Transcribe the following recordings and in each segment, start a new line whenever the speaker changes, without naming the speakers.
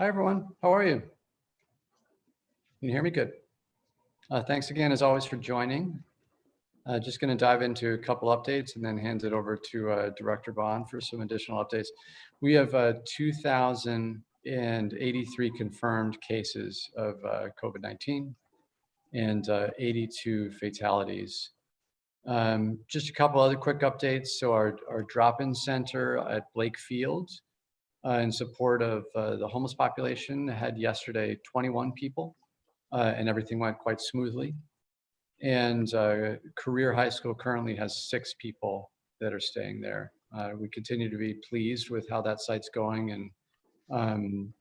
Hi, everyone. How are you? Can you hear me good? Thanks again, as always, for joining. Just going to dive into a couple updates and then hand it over to Director Bond for some additional updates. We have 2,083 confirmed cases of COVID-19 and 82 fatalities. Just a couple other quick updates. So our drop-in center at Blake Field in support of the homeless population had yesterday 21 people, and everything went quite smoothly. And Career High School currently has 6 people that are staying there. We continue to be pleased with how that site's going, and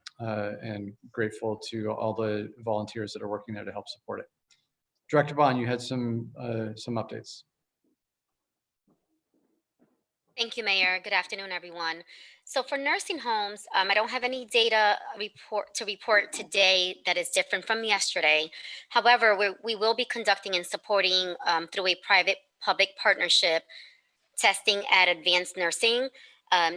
grateful to all the volunteers that are working there to help support it. Director Bond, you had some updates.
Thank you, Mayor. Good afternoon, everyone. So for nursing homes, I don't have any data to report today that is different from yesterday. However, we will be conducting and supporting through a private-public partnership testing at advanced nursing,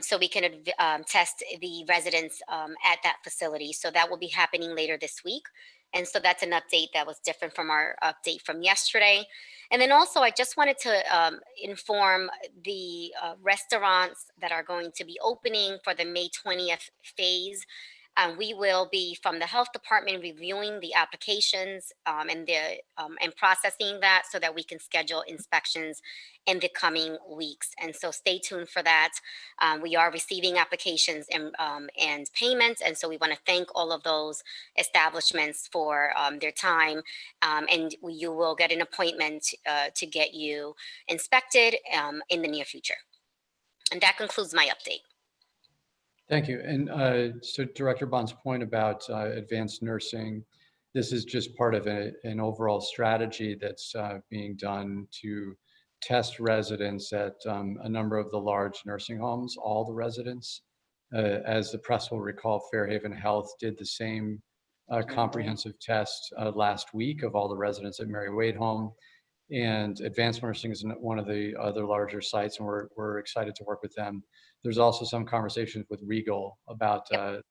so we can test the residents at that facility. So that will be happening later this week. And so that's an update that was different from our update from yesterday. And then also, I just wanted to inform the restaurants that are going to be opening for the May 20th phase. We will be, from the health department, reviewing the applications and processing that so that we can schedule inspections in the coming weeks. And so stay tuned for that. We are receiving applications and payments. And so we want to thank all of those establishments for their time. And you will get an appointment to get you inspected in the near future. And that concludes my update.
Thank you. And so Director Bond's point about advanced nursing, this is just part of an overall strategy that's being done to test residents at a number of the large nursing homes, all the residents. As the press will recall, Fairhaven Health did the same comprehensive test last week of all the residents at Mary Wade Home. And advanced nursing is one of the other larger sites, and we're excited to work with them. There's also some conversations with Regal about a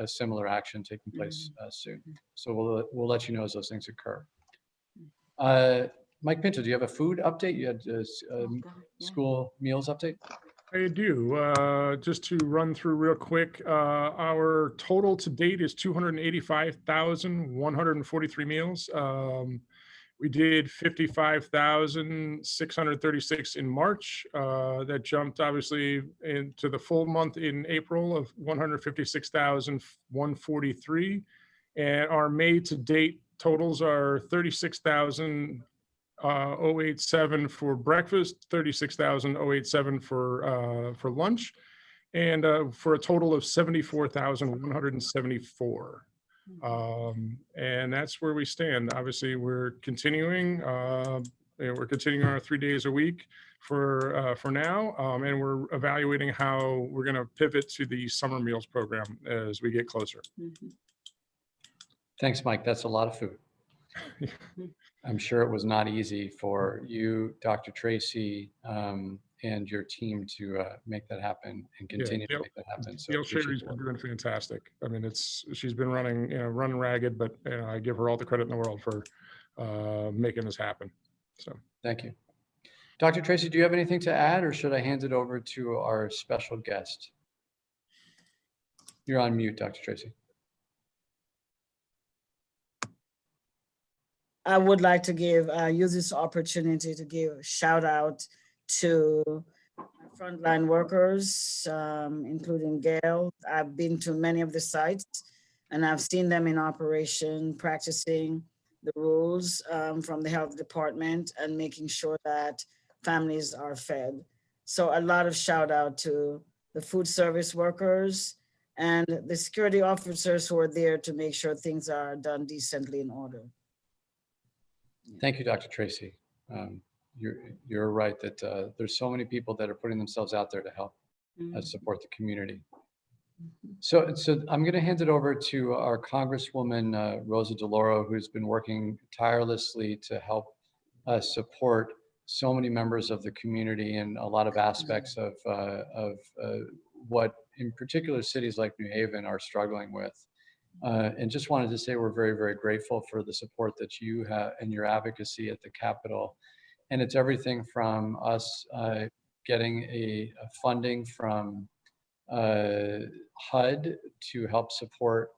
similar action taking place soon. So we'll let you know as those things occur. Mike Pinto, do you have a food update? You had a school meals update?
I do. Just to run through real quick, our total to date is 285,143 meals. We did 55,636 in March. That jumped obviously into the full month in April of 156,143. And our May to date totals are 36,087 for breakfast, 36,087 for lunch, and for a total of 74,174. And that's where we stand. Obviously, we're continuing. We're continuing our 3 days a week for now, and we're evaluating how we're going to pivot to the summer meals program as we get closer.
Thanks, Mike. That's a lot of food. I'm sure it was not easy for you, Dr. Tracy, and your team to make that happen and continue to make that happen. So
Gail Sherry's been doing fantastic. I mean, she's been running ragged, but I give her all the credit in the world for making this happen. So
thank you. Dr. Tracy, do you have anything to add, or should I hand it over to our special guest? You're on mute, Dr. Tracy.
I would like to use this opportunity to give a shout out to frontline workers, including Gail. I've been to many of the sites and I've seen them in operation, practicing the rules from the health department and making sure that families are fed. So a lot of shout out to the food service workers and the security officers who are there to make sure things are done decently in order.
Thank you, Dr. Tracy. You're right that there's so many people that are putting themselves out there to help support the community. So I'm going to hand it over to our Congresswoman Rosa DeLauro, who's been working tirelessly to help support so many members of the community in a lot of aspects of what, in particular, cities like New Haven are struggling with. And just wanted to say we're very, very grateful for the support that you have and your advocacy at the Capitol. And it's everything from us getting a funding from HUD to help support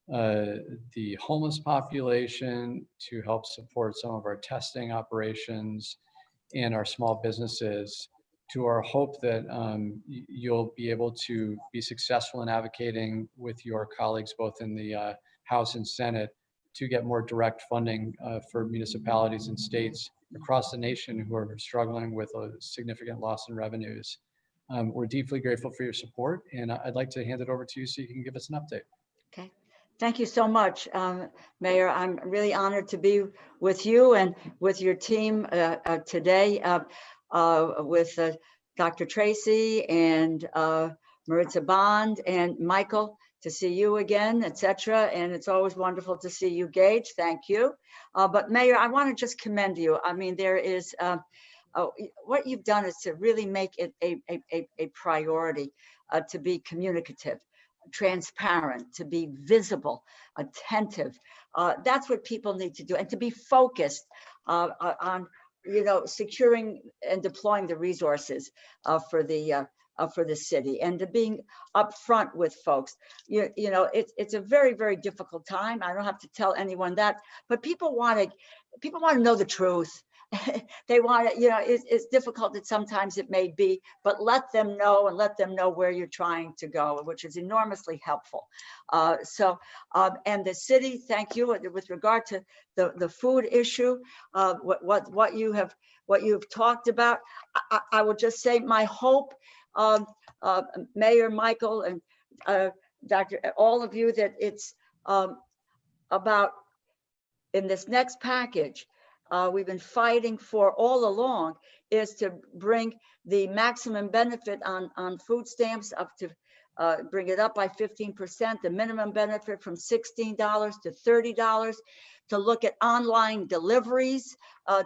the homeless population, to help support some of our testing operations and our small businesses, to our hope that you'll be able to be successful in advocating with your colleagues both in the House and Senate to get more direct funding for municipalities and states across the nation who are struggling with a significant loss in revenues. We're deeply grateful for your support, and I'd like to hand it over to you so you can give us an update.
Okay. Thank you so much, Mayor. I'm really honored to be with you and with your team today, with Dr. Tracy and Maritza Bond and Michael, to see you again, etc. And it's always wonderful to see you, Gage. Thank you. But Mayor, I want to just commend you. I mean, there is, what you've done is to really make it a priority to be communicative, transparent, to be visible, attentive. That's what people need to do, and to be focused on, securing and deploying the resources for the city, and to being upfront with folks. It's a very, very difficult time. I don't have to tell anyone that, but people want to know the truth. They want to, it's difficult that sometimes it may be, but let them know, and let them know where you're trying to go, which is enormously helpful. And the city, thank you. With regard to the food issue, what you have talked about, I will just say my hope, Mayor Michael and Dr. all of you, that it's about, in this next package, we've been fighting for all along, is to bring the maximum benefit on food stamps up to, bring it up by 15%, the minimum benefit from $16 to $30, to look at online deliveries,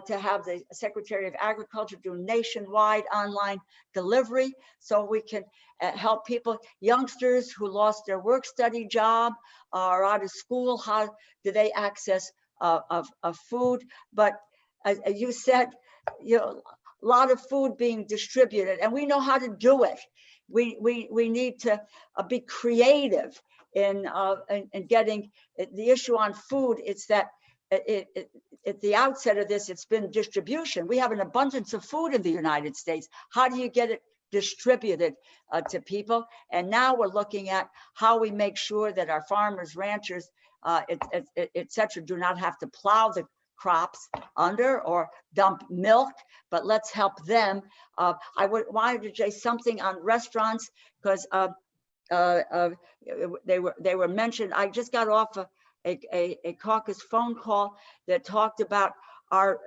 to have the Secretary of Agriculture do nationwide online delivery, so we can help people, youngsters who lost their work-study job, or out of school, how do they access of food. But as you said, a lot of food being distributed, and we know how to do it. We need to be creative in getting the issue on food. It's that at the outset of this, it's been distribution. We have an abundance of food in the United States. How do you get it distributed to people? And now we're looking at how we make sure that our farmers, ranchers, et cetera, do not have to plow the crops under or dump milk, but let's help them. I wanted to say something on restaurants, because they were mentioned. I just got off a caucus phone call that talked about our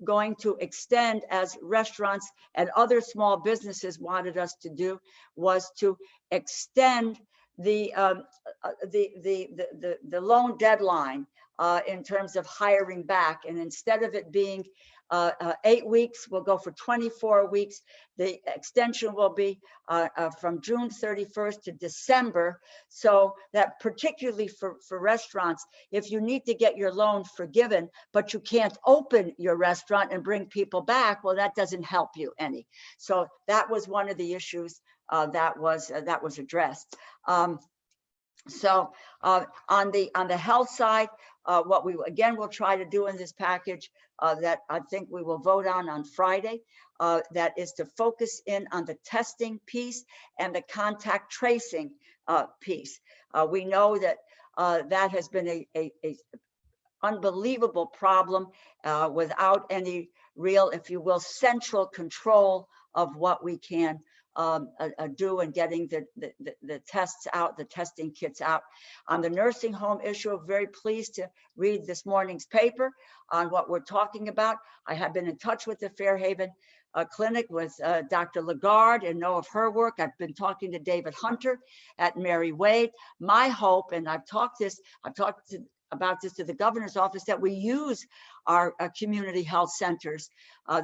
going to extend, as restaurants and other small businesses wanted us to do, was to extend the loan deadline in terms of hiring back. And instead of it being 8 weeks, we'll go for 24 weeks. The extension will be from June 31st to December, so that particularly for restaurants, if you need to get your loan forgiven, but you can't open your restaurant and bring people back, well, that doesn't help you any. So that was one of the issues that was addressed. So on the health side, what we again will try to do in this package that I think we will vote on Friday, that is to focus in on the testing piece and the contact tracing piece. We know that that has been a unbelievable problem without any real, if you will, central control of what we can do in getting the tests out, the testing kits out. On the nursing home issue, I'm very pleased to read this morning's paper on what we're talking about. I have been in touch with the Fairhaven clinic with Dr. Lagarde and know of her work. I've been talking to David Hunter at Mary Wade. My hope, and I've talked about this to the governor's office, that we use our community health centers.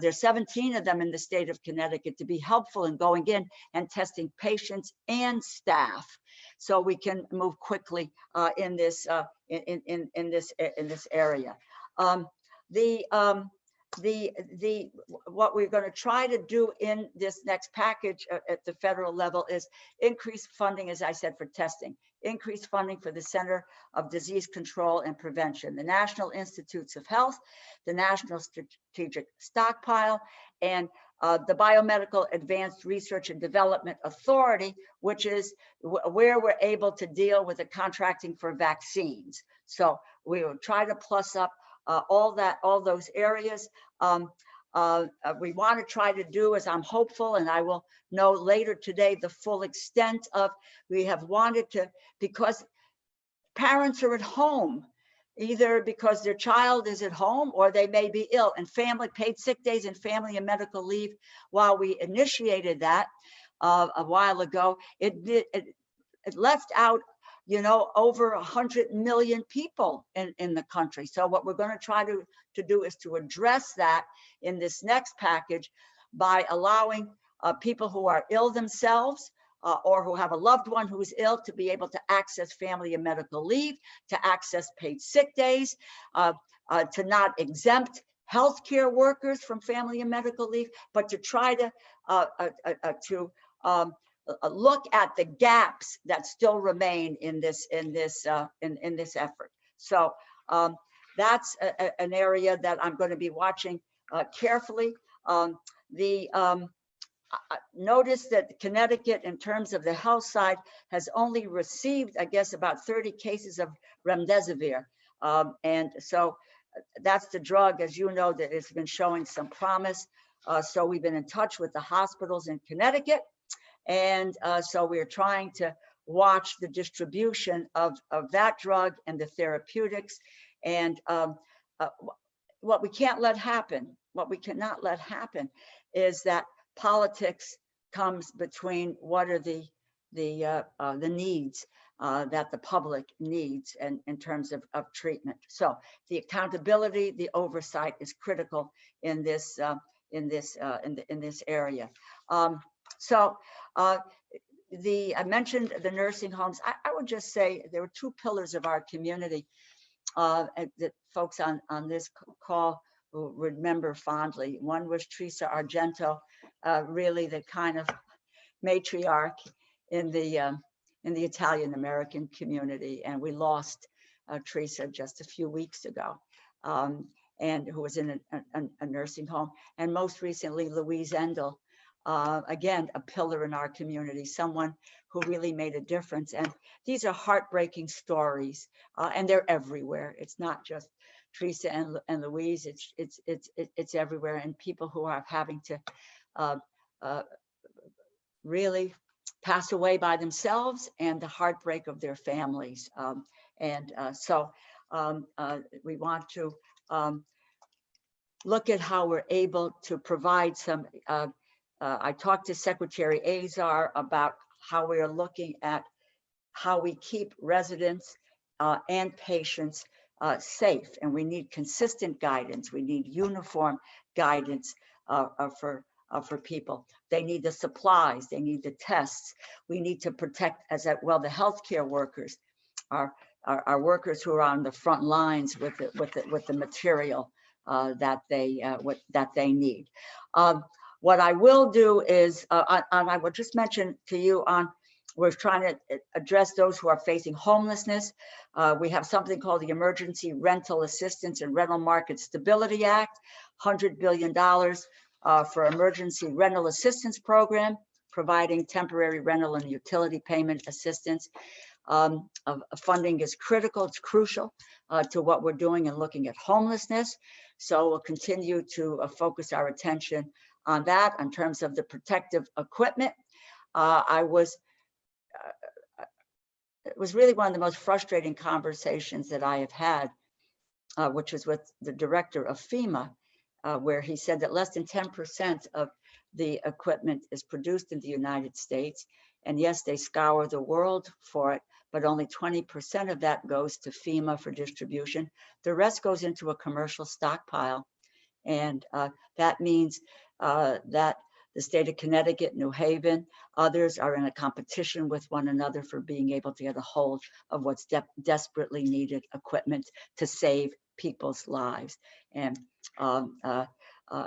There's 17 of them in the state of Connecticut, to be helpful in going in and testing patients and staff, so we can move quickly in this area. What we're going to try to do in this next package at the federal level is increase funding, as I said, for testing, increase funding for the Center of Disease Control and Prevention, the National Institutes of Health, the National Strategic Stockpile, and the Biomedical Advanced Research and Development Authority, which is where we're able to deal with the contracting for vaccines. So we will try to plus up all those areas. We want to try to do, as I'm hopeful, and I will know later today, the full extent of, we have wanted to, because parents are at home, either because their child is at home or they may be ill, and family paid sick days and family and medical leave. While we initiated that a while ago, it left out, you know, over 100 million people in the country. So what we're going to try to do is to address that in this next package by allowing people who are ill themselves or who have a loved one who is ill to be able to access family and medical leave, to access paid sick days, to not exempt healthcare workers from family and medical leave, but to try to look at the gaps that still remain in this effort. So that's an area that I'm going to be watching carefully. Notice that Connecticut, in terms of the health side, has only received, I guess, about 30 cases of remdesivir, and so that's the drug, as you know, that has been showing some promise. So we've been in touch with the hospitals in Connecticut. And so we're trying to watch the distribution of that drug and the therapeutics. And what we can't let happen, what we cannot let happen, is that politics comes between what are the needs that the public needs and in terms of treatment. So the accountability, the oversight is critical in this area. I mentioned the nursing homes. I would just say there were two pillars of our community that folks on this call will remember fondly. One was Teresa Argento, really the kind of matriarch in the Italian American community, and we lost Teresa just a few weeks ago, and who was in a nursing home. And most recently, Louise Endel, again, a pillar in our community, someone who really made a difference. And these are heartbreaking stories, and they're everywhere. It's not just Teresa and Louise, it's everywhere. And people who are having to really pass away by themselves, and the heartbreak of their families. So we want to look at how we're able to provide some, I talked to Secretary Azar about how we are looking at how we keep residents and patients safe. And we need consistent guidance. We need uniform guidance for people. They need the supplies, they need the tests. We need to protect the healthcare workers, our workers who are on the front lines with the material that they need. What I will do is, I will just mention to you we're trying to address those who are facing homelessness. We have something called the Emergency Rental Assistance and Rental Market Stability Act, $100 billion for emergency rental assistance program, providing temporary rental and utility payment assistance. Funding is critical, it's crucial to what we're doing and looking at homelessness. So we'll continue to focus our attention on that in terms of the protective equipment. It was really one of the most frustrating conversations that I have had, which was with the director of FEMA, where he said that less than 10% of the equipment is produced in the United States. And yes, they scour the world for it, but only 20% of that goes to FEMA for distribution. The rest goes into a commercial stockpile. And that means that the state of Connecticut, New Haven, others are in a competition with one another for being able to get a hold of what's desperately needed equipment to save people's lives. And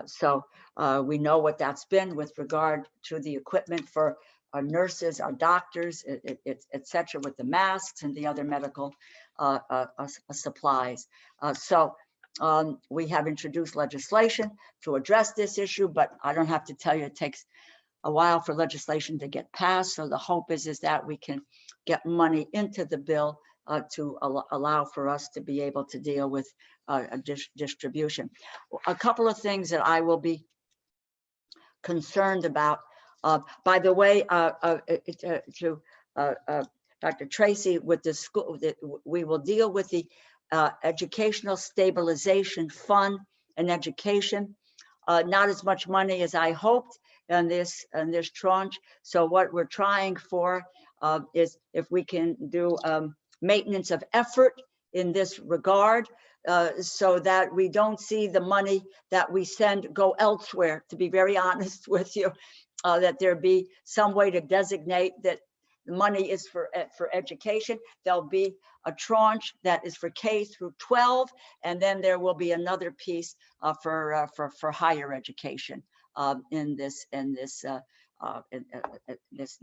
so we know what that's been with regard to the equipment for our nurses, our doctors, et cetera, with the masks and the other medical supplies. We have introduced legislation to address this issue, but I don't have to tell you, it takes a while for legislation to get passed. So the hope is that we can get money into the bill to allow for us to be able to deal with distribution. A couple of things that I will be concerned about. By the way, to Dr. Tracy, with the school, we will deal with the Educational Stabilization Fund and education. Not as much money as I hoped in this tranche. So what we're trying for is if we can do maintenance of effort in this regard, so that we don't see the money that we send go elsewhere, to be very honest with you, that there be some way to designate that the money is for education. There'll be a tranche that is for K through 12, and then there will be another piece for higher education in this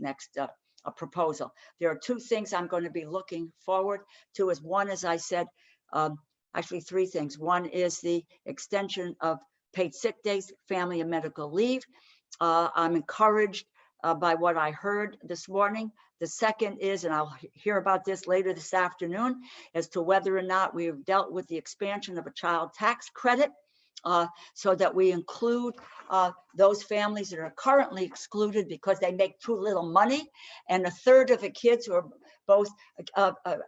next proposal. There are two things I'm going to be looking forward to. Is one, as I said, actually three things. One is the extension of paid sick days, family and medical leave. I'm encouraged by what I heard this morning. The second is, and I'll hear about this later this afternoon, as to whether or not we've dealt with the expansion of a child tax credit, so that we include those families that are currently excluded because they make too little money. And a third of the kids who are both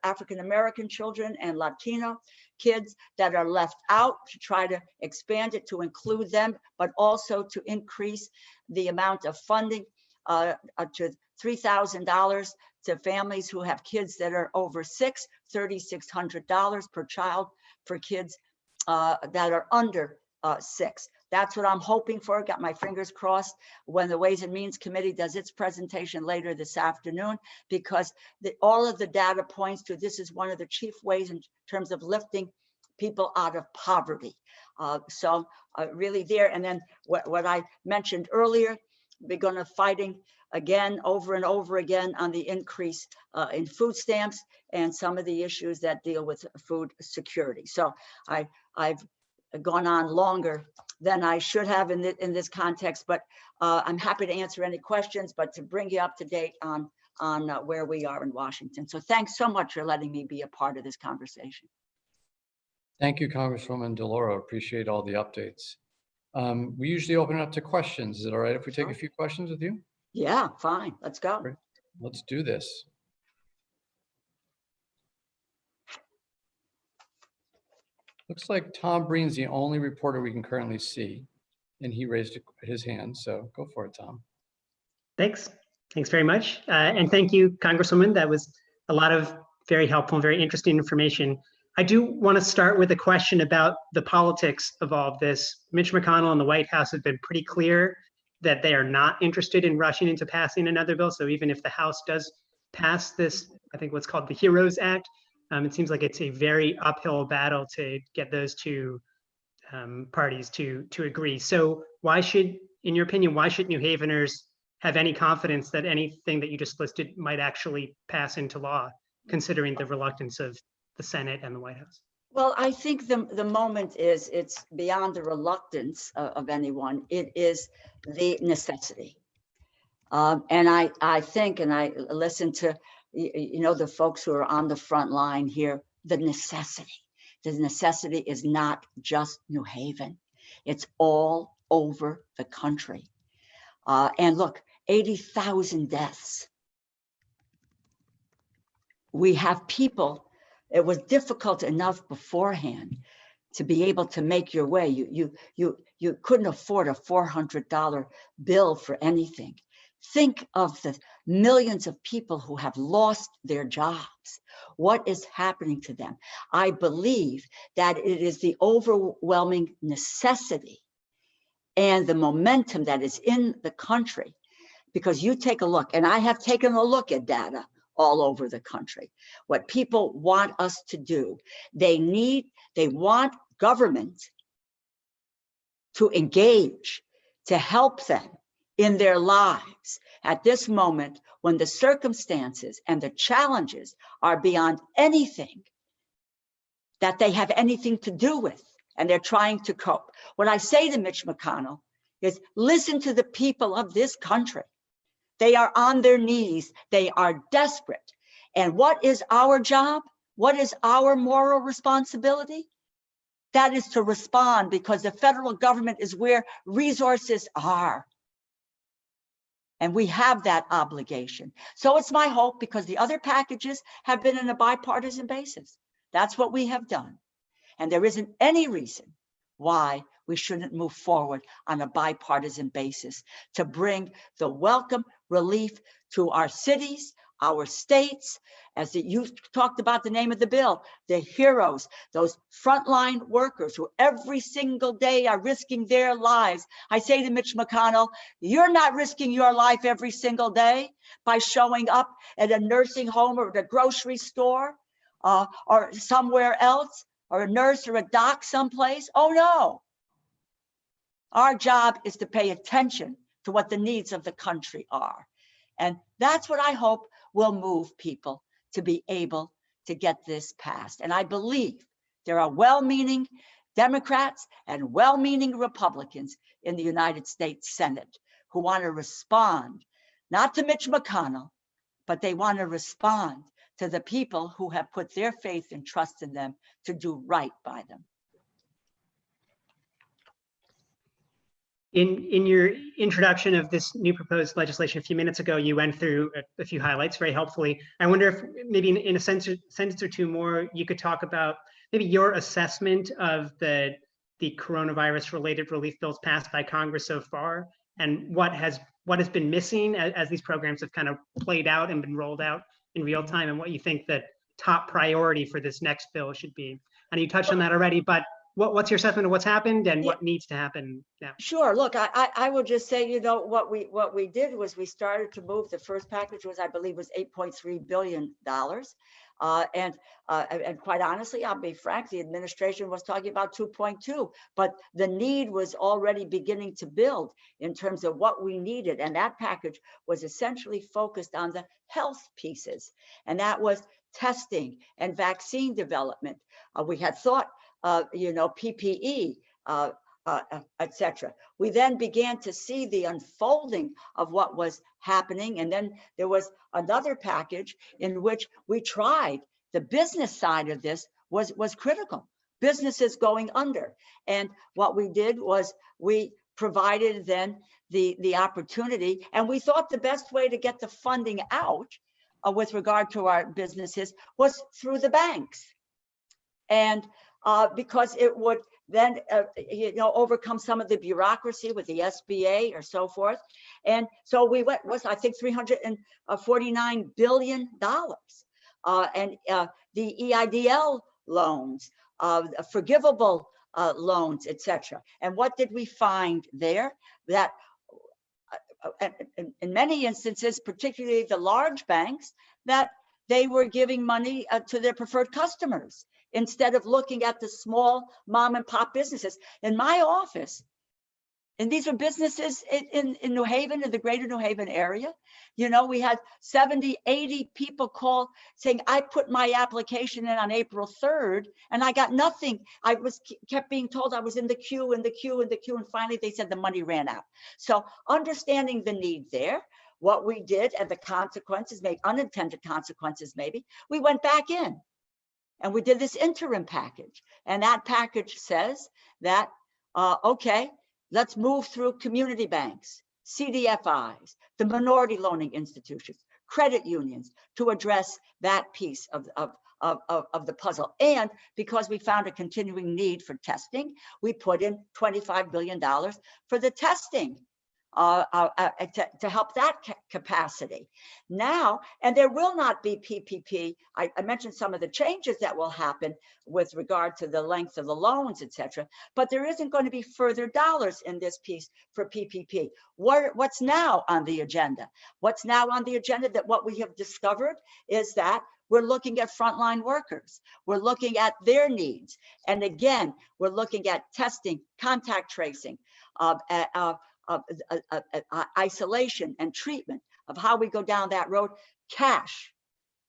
African-American children and Latino kids that are left out, to try to expand it to include them, but also to increase the amount of funding to $3,000 to families who have kids that are over 6, $3,600 per child for kids that are under 6. That's what I'm hoping for. Got my fingers crossed when the Ways and Means Committee does its presentation later this afternoon, because all of the data points to this is one of the chief ways in terms of lifting people out of poverty. So really there. And then what I mentioned earlier, we're going to fighting again over and over again on the increase in food stamps and some of the issues that deal with food security. So I've gone on longer than I should have in this context, but I'm happy to answer any questions, but to bring you up to date on where we are in Washington. So thanks so much for letting me be a part of this conversation.
Thank you, Congresswoman DeLauro. Appreciate all the updates. We usually open it up to questions. Is it all right if we take a few questions with you?
Yeah, fine. Let's go.
Great. Let's do this. Looks like Tom Breen's the only reporter we can currently see, and he raised his hand, so go for it, Tom.
Thanks. Thanks very much. And thank you, Congresswoman. That was a lot of very helpful and very interesting information. I do want to start with a question about the politics of all of this. Mitch McConnell and the White House have been pretty clear that they are not interested in rushing into passing another bill. So even if the House does pass this, I think what's called the HEROES Act, it seems like it's a very uphill battle to get those two parties to agree. So why should, in your opinion, why should New Haveners have any confidence that anything that you just listed might actually pass into law, considering the reluctance of the Senate and the White House?
Well, I think the moment is, it's beyond the reluctance of anyone. It is the necessity. And I think, and I listen to, the folks who are on the front line here, the necessity. The necessity is not just New Haven. It's all over the country. And look, 80,000 deaths. We have people. It was difficult enough beforehand to be able to make your way. You couldn't afford a $400 bill for anything. Think of the millions of people who have lost their jobs. What is happening to them? I believe that it is the overwhelming necessity and the momentum that is in the country, because you take a look, and I have taken a look at data all over the country, what people want us to do. They want government to engage, to help them in their lives at this moment when the circumstances and the challenges are beyond anything that they have anything to do with, and they're trying to cope. What I say to Mitch McConnell is, listen to the people of this country. They are on their knees. They are desperate. And what is our job? What is our moral responsibility? That is to respond, because the federal government is where resources are. And we have that obligation. So it's my hope, because the other packages have been on a bipartisan basis. That's what we have done. And there isn't any reason why we shouldn't move forward on a bipartisan basis to bring the welcome relief to our cities, our states, as you talked about the name of the bill, the heroes, those frontline workers who every single day are risking their lives. I say to Mitch McConnell, you're not risking your life every single day by showing up at a nursing home or at a grocery store or somewhere else, or a nurse or a doc someplace. Oh no. Our job is to pay attention to what the needs of the country are. And that's what I hope will move people to be able to get this passed. And I believe there are well-meaning Democrats and well-meaning Republicans in the United States Senate who want to respond, not to Mitch McConnell, but they want to respond to the people who have put their faith and trust in them to do right by them.
In your introduction of this new proposed legislation a few minutes ago, you went through a few highlights very helpfully. I wonder if maybe in a sentence or two more, you could talk about maybe your assessment of the coronavirus related relief bills passed by Congress so far, and what has been missing as these programs have kind of played out and been rolled out in real time, and what you think the top priority for this next bill should be. And you touched on that already, but what's your assessment of what's happened and what needs to happen now?
Sure. Look, I would just say, you know, what we did was we started to move. The first package was, I believe, was $8.3 billion. And quite honestly, I'll be frank, the administration was talking about 2.2, but the need was already beginning to build in terms of what we needed. And that package was essentially focused on the health pieces. And that was testing and vaccine development. We had thought, you know, PPE, etc. We then began to see the unfolding of what was happening. And then there was another package in which we tried, the business side of this was critical, businesses going under. And what we did was we provided then the opportunity, and we thought the best way to get the funding out with regard to our businesses was through the banks. And because it would then, you know, overcome some of the bureaucracy with the SBA or so forth. And so we went, I think, $349 billion. And the EIDL loans, forgivable loans, etc. And what did we find there? That in many instances, particularly the large banks, that they were giving money to their preferred customers instead of looking at the small mom and pop businesses. In my office, and these are businesses in New Haven, in the greater New Haven area, you know, we had 70, 80 people call saying, I put my application in on April 3rd and I got nothing. I kept being told I was in the queue, and finally they said the money ran out. So understanding the need there, what we did and the consequences, maybe unintended consequences maybe, we went back in. And we did this interim package. And that package says that, okay, let's move through community banks, CDFIs, the minority loaning institutions, credit unions to address that piece of the puzzle. And because we found a continuing need for testing, we put in $25 billion for the testing to help that capacity. Now, and there will not be PPP. I mentioned some of the changes that will happen with regard to the length of the loans, et cetera, but there isn't going to be further dollars in this piece for PPP. What's now on the agenda? What's now on the agenda, that what we have discovered is that we're looking at frontline workers. We're looking at their needs. And again, we're looking at testing, contact tracing, isolation and treatment, of how we go down that road. Cash.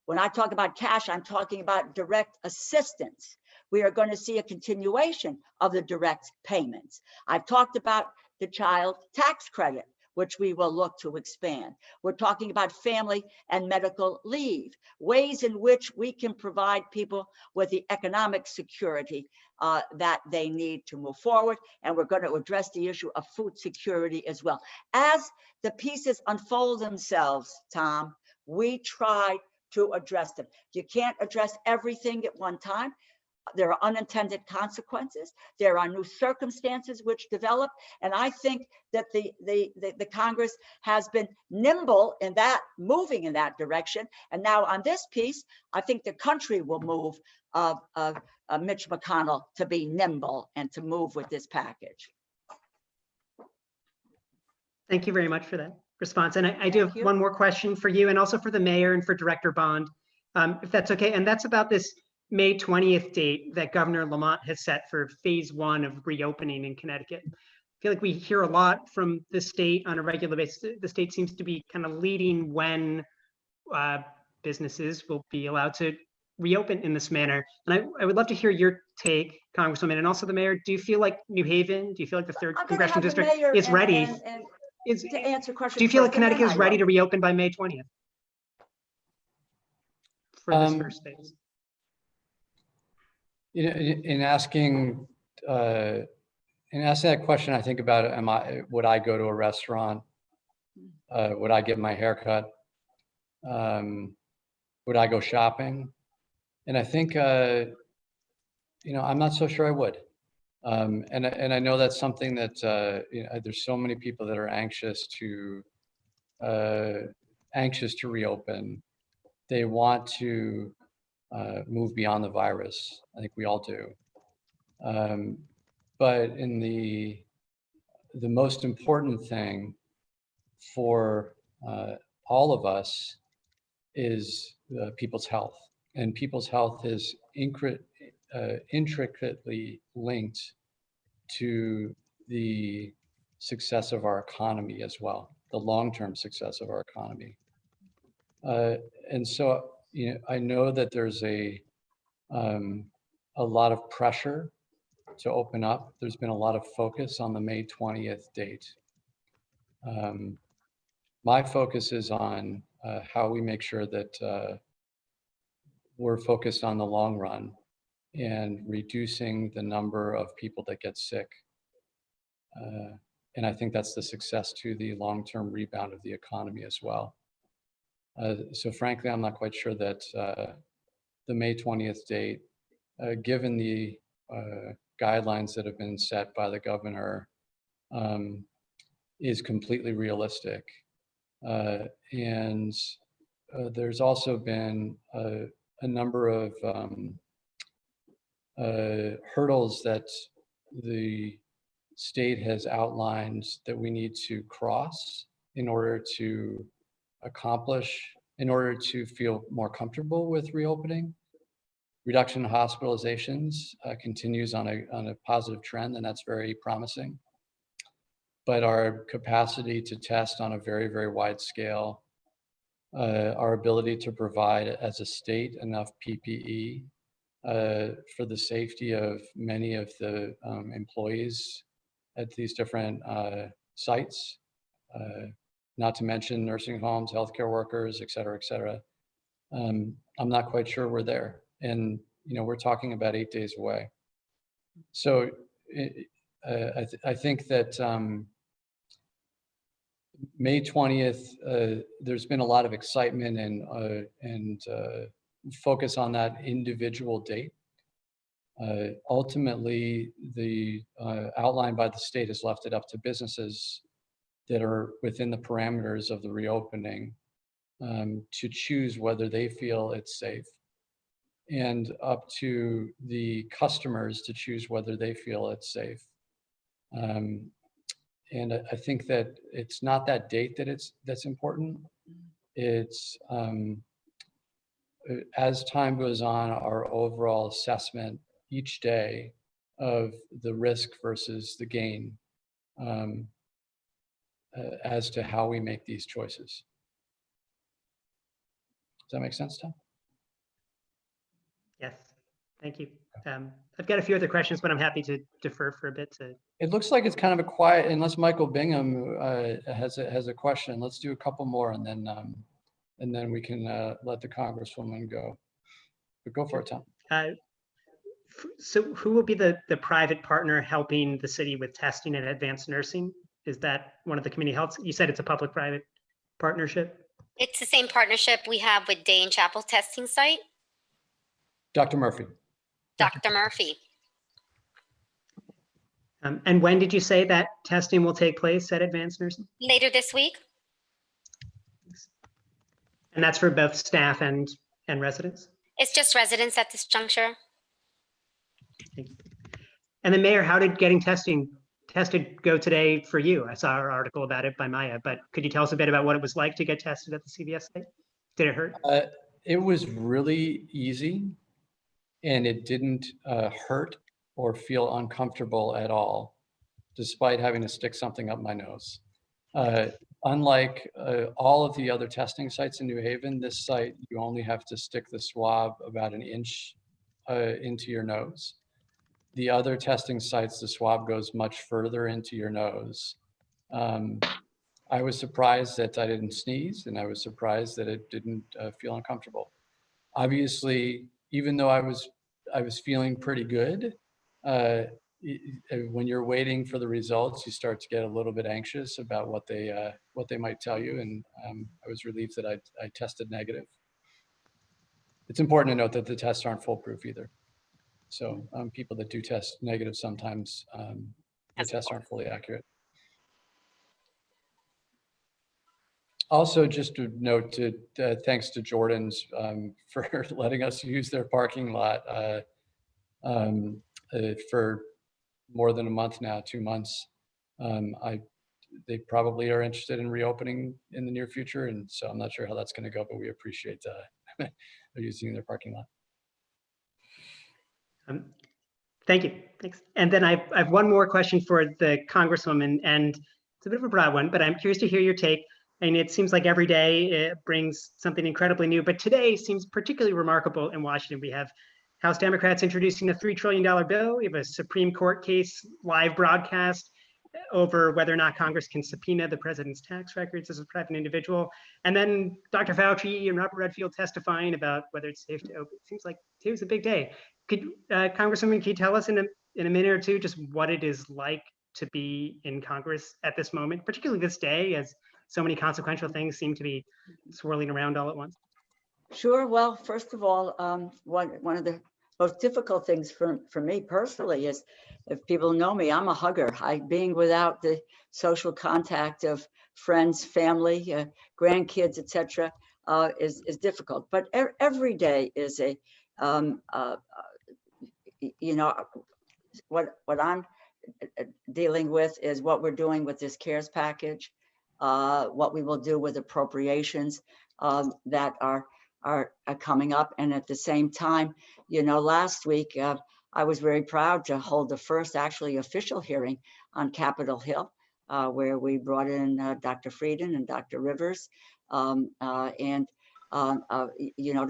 When I talk about cash, I'm talking about direct assistance. We are going to see a continuation of the direct payments. I've talked about the child tax credit, which we will look to expand. We're talking about family and medical leave, ways in which we can provide people with the economic security that they need to move forward. And we're going to address the issue of food security as well. As the pieces unfold themselves, Tom, we try to address them. You can't address everything at one time. There are unintended consequences. There are new circumstances which develop. And I think that the Congress has been nimble in that, moving in that direction. And now on this piece, I think the country will move Mitch McConnell to be nimble and to move with this package.
Thank you very much for that response. And I do have one more question for you, and also for the mayor and for Director Bond, if that's okay. And that's about this May 20th date that Governor Lamont has set for phase 1 of reopening in Connecticut. I feel like we hear a lot from the state on a regular basis. The state seems to be kind of leading when businesses will be allowed to reopen in this manner. And I would love to hear your take, Congresswoman, and also the mayor. Do you feel like New Haven, do you feel like the 3rd congressional district is ready?
To answer questions,
do you feel like Connecticut is ready to reopen by May 20th for this first phase?
You know, in asking that question, I think about, would I go to a restaurant? Would I get my hair cut? Would I go shopping? And I think, you know, I'm not so sure I would. And I know that's something that, you know, there's so many people that are anxious to reopen. They want to move beyond the virus. I think we all do. But in the most important thing for all of us is people's health. And people's health is intricately linked to the success of our economy as well, the long-term success of our economy. And so, you know, I know that there's a lot of pressure to open up. There's been a lot of focus on the May 20th date. My focus is on how we make sure that we're focused on the long run and reducing the number of people that get sick. And I think that's the success to the long-term rebound of the economy as well. So frankly, I'm not quite sure that the May 20th date, given the guidelines that have been set by the governor, is completely realistic. And there's also been a number of hurdles that the state has outlined that we need to cross in order to feel more comfortable with reopening. Reduction in hospitalizations continues on a positive trend, and that's very promising. But our capacity to test on a very, very wide scale, our ability to provide as a state enough PPE for the safety of many of the employees at these different sites, not to mention nursing homes, healthcare workers, et cetera, et cetera. I'm not quite sure we're there. And, you know, we're talking about 8 days away. So I think that May 20th, there's been a lot of excitement and focus on that individual date. Ultimately, the outline by the state has left it up to businesses that are within the parameters of the reopening to choose whether they feel it's safe, and up to the customers to choose whether they feel it's safe. And I think that it's not that date that's important. It's as time goes on, our overall assessment each day of the risk versus the gain as to how we make these choices. Does that make sense, Tom?
Yes, thank you. I've got a few other questions, but I'm happy to defer for a bit to.
It looks like it's kind of a quiet, unless Michael Bingham has a question. Let's do a couple more, and then we can let the Congresswoman go. But go for it, Tom.
So who will be the private partner helping the city with testing and advanced nursing? Is that one of the community health? You said it's a public-private partnership?
It's the same partnership we have with Day and Chapel Testing Site.
Dr. Murphy.
Dr. Murphy.
And when did you say that testing will take place at advanced nursing?
Later this week.
And that's for both staff and residents?
It's just residents at this juncture.
And then Mayor, how did getting tested go today for you? I saw an article about it by Maya, but could you tell us a bit about what it was like to get tested at the CVS site? Did it hurt?
It was really easy, and it didn't hurt or feel uncomfortable at all, despite having to stick something up my nose. Unlike all of the other testing sites in New Haven, this site, you only have to stick the swab about an inch into your nose. The other testing sites, the swab goes much further into your nose. I was surprised that I didn't sneeze, and I was surprised that it didn't feel uncomfortable. Obviously, even though I was feeling pretty good, when you're waiting for the results, you start to get a little bit anxious about what they might tell you, and I was relieved that I tested negative. It's important to note that the tests aren't foolproof either. So people that do test negative, sometimes the tests aren't fully accurate. Also, just to note, thanks to Jordan's for letting us use their parking lot for more than a month now, 2 months. They probably are interested in reopening in the near future, and so I'm not sure how that's going to go, but we appreciate they're using their parking lot.
Thank you. Thanks. And then I have one more question for the Congresswoman, and it's a bit of a broad one, but I'm curious to hear your take. I mean, it seems like every day it brings something incredibly new, but today seems particularly remarkable in Washington. We have House Democrats introducing a $3 trillion bill. We have a Supreme Court case live broadcast over whether or not Congress can subpoena the president's tax records as a private individual. And then Dr. Fauci and Robert Redfield testifying about whether it's safe to open. It seems like today was a big day. Could Congresswoman, can you tell us in a minute or two just what it is like to be in Congress at this moment, particularly this day, as so many consequential things seem to be swirling around all at once?
Sure. Well, first of all, one of the most difficult things for me personally is, if people know me, I'm a hugger. Being without the social contact of friends, family, grandkids, etc., is difficult. But every day is a what I'm dealing with is what we're doing with this CARES package, what we will do with appropriations that are coming up. And at the same time, last week, I was very proud to hold the first actually official hearing on Capitol Hill, where we brought in Dr. Frieden and Dr. Rivers, to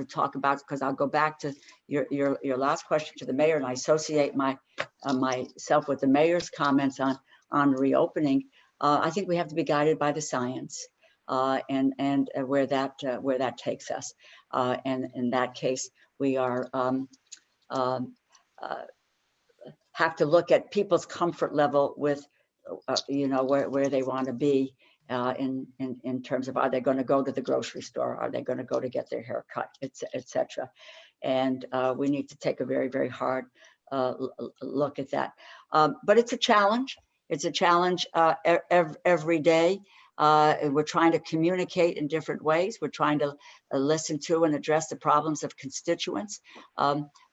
talk about, because I'll go back to your last question to the mayor, and I associate myself with the mayor's comments on reopening. I think we have to be guided by the science and where that takes us. And in that case, we are have to look at people's comfort level with where they want to be in terms of, are they going to go to the grocery store, are they going to go to get their hair cut, etc. And we need to take a very, very hard look at that. But it's a challenge. It's a challenge every day. We're trying to communicate in different ways. We're trying to listen to and address the problems of constituents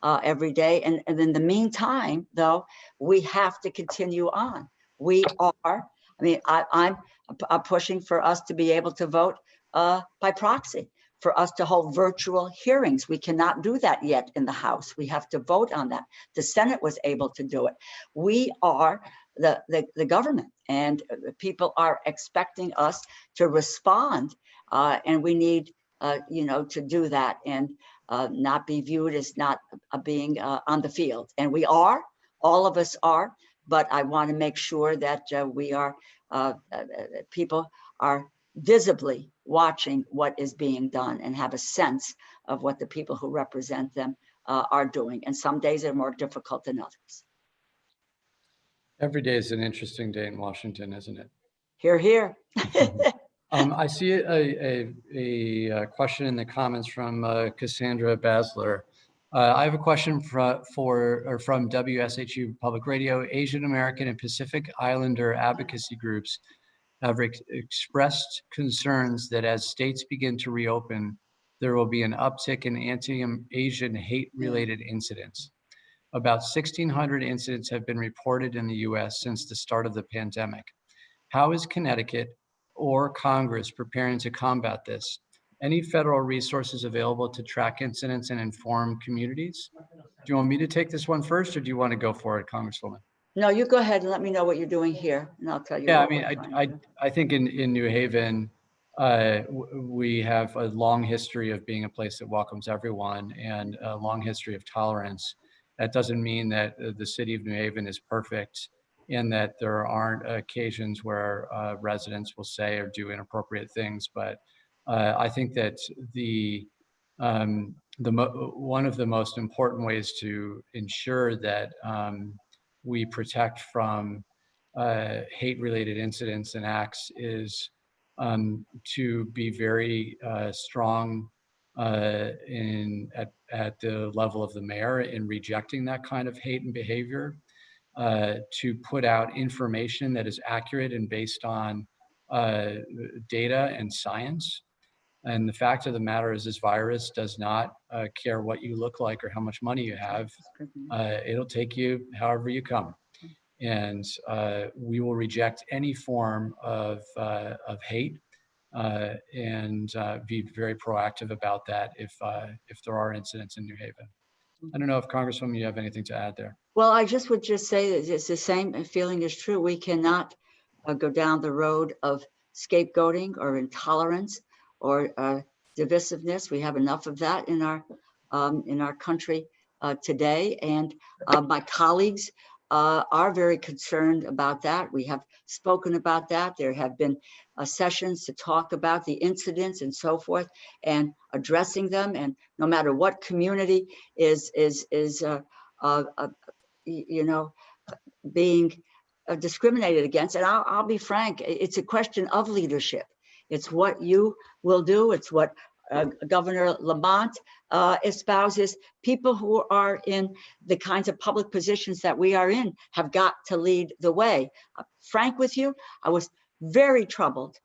every day. And in the meantime, though, we have to continue on. We are, I mean, I'm pushing for us to be able to vote by proxy, for us to hold virtual hearings. We cannot do that yet in the House. We have to vote on that. The Senate was able to do it. We are the government, and people are expecting us to respond, and we need to do that and not be viewed as not being on the field. And we are, all of us are, but I want to make sure that we are, people are visibly watching what is being done and have a sense of what the people who represent them are doing. And some days are more difficult than others.
Every day is an interesting day in Washington, isn't it?
Hear, hear.
I see a question in the comments from Cassandra Basler. I have a question from WSHU Public Radio. Asian American and Pacific Islander advocacy groups have expressed concerns that as states begin to reopen, there will be an uptick in anti-Asian hate-related incidents. About 1,600 incidents have been reported in the US since the start of the pandemic. How is Connecticut or Congress preparing to combat this? Any federal resources available to track incidents and inform communities? Do you want me to take this one first, or do you want to go for it, Congresswoman?
No, you go ahead and let me know what you're doing here, and I'll tell you.
Yeah, I mean, I think in New Haven, we have a long history of being a place that welcomes everyone and a long history of tolerance. That doesn't mean that the city of New Haven is perfect and that there aren't occasions where residents will say or do inappropriate things. But I think that one of the most important ways to ensure that we protect from hate-related incidents and acts is to be very strong at the level of the mayor in rejecting that kind of hate and behavior, to put out information that is accurate and based on data and science. And the fact of the matter is this virus does not care what you look like or how much money you have. It'll take you however you come. And we will reject any form of hate and be very proactive about that if there are incidents in New Haven. I don't know if Congresswoman, you have anything to add there.
Well, I would just say that it's the same feeling is true. We cannot go down the road of scapegoating or intolerance or divisiveness. We have enough of that in our country today. And my colleagues are very concerned about that. We have spoken about that. There have been sessions to talk about the incidents and so forth and addressing them. And no matter what community is being discriminated against. And I'll be frank, it's a question of leadership. It's what you will do. It's what Governor Lamont espouses. People who are in the kinds of public positions that we are in have got to lead the way. Frank with you, I was very troubled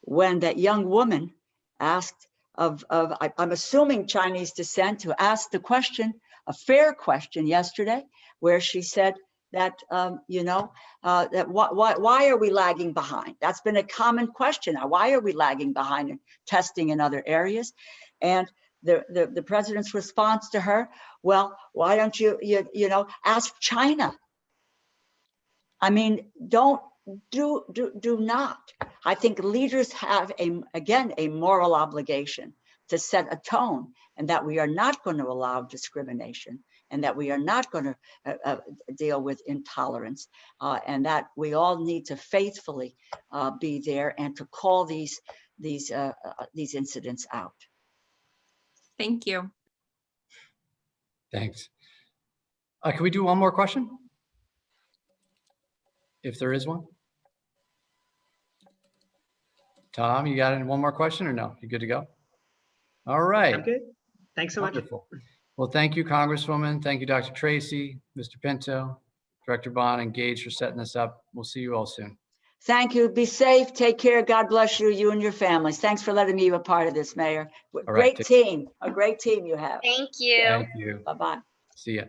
when that young woman asked I'm assuming Chinese descent, who asked the question, a fair question yesterday, where she said that, that why are we lagging behind? That's been a common question. Why are we lagging behind in testing in other areas? And the president's response to her, well, why don't you ask China? I mean, do not. I think leaders have a moral obligation to set a tone, and that we are not going to allow discrimination, and that we are not going to deal with intolerance, and that we all need to faithfully be there and to call these incidents out.
Thank you.
Thanks. Can we do one more question? If there is one. Tom, you got one more question or no? You good to go? All right.
I'm good. Thanks so much.
Wonderful. Well, thank you, Congresswoman. Thank you, Dr. Tracy, Mr. Pinto. Director Bond and Gage for setting this up. We'll see you all soon.
Thank you. Be safe. Take care. God bless you, you and your families. Thanks for letting me be a part of this, Mayor.
right,
Great
take-
team, a great team you have.
Thank you.
Thank you.
Bye-bye.
See ya.